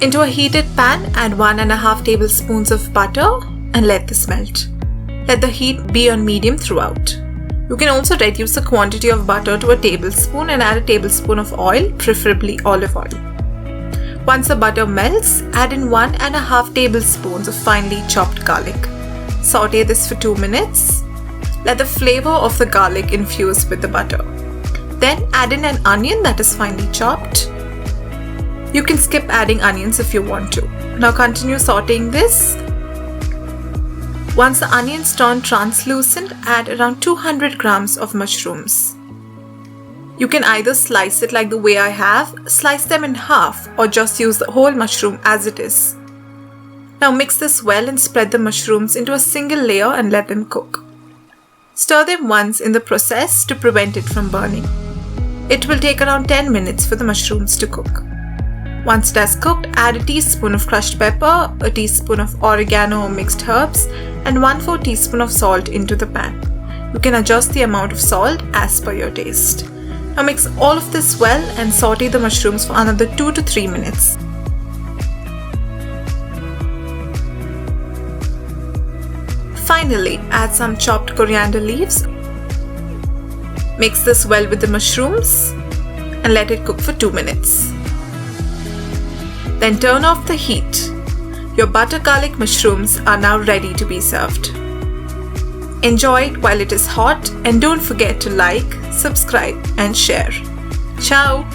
Into a heated pan, add 1.5 tablespoons of butter and let this melt. Let the heat be on medium throughout. You can also reduce the quantity of butter to a tablespoon and add a tablespoon of oil, preferably olive oil. Once the butter melts, add in 1.5 tablespoons of finely chopped garlic. Saute this for 2 minutes. Let the flavor of the garlic infuse with the butter. Then add in an onion that is finely chopped. You can skip adding onions if you want to. Now continue sauteing this. Once the onions turn translucent, add around 200 grams of mushrooms. You can either slice it like the way I have, slice them in half, or just use the whole mushroom as it is. Now mix this well and spread the mushrooms into a single layer and let them cook. Stir them once in the process to prevent it from burning. It will take around 10 minutes for the mushrooms to cook. Once it has cooked, add a teaspoon of crushed pepper, a teaspoon of oregano or mixed herbs, and 1/4 teaspoon of salt into the pan. You can adjust the amount of salt as per your taste. Now mix all of this well and saute the mushrooms for another 2 to 3 minutes. Finally, add some chopped coriander leaves. Mix this well with the mushrooms and let it cook for 2 minutes. Then turn off the heat. Your butter garlic mushrooms are now ready to be served. Enjoy it while it is hot and don't forget to like, subscribe and share. Ciao!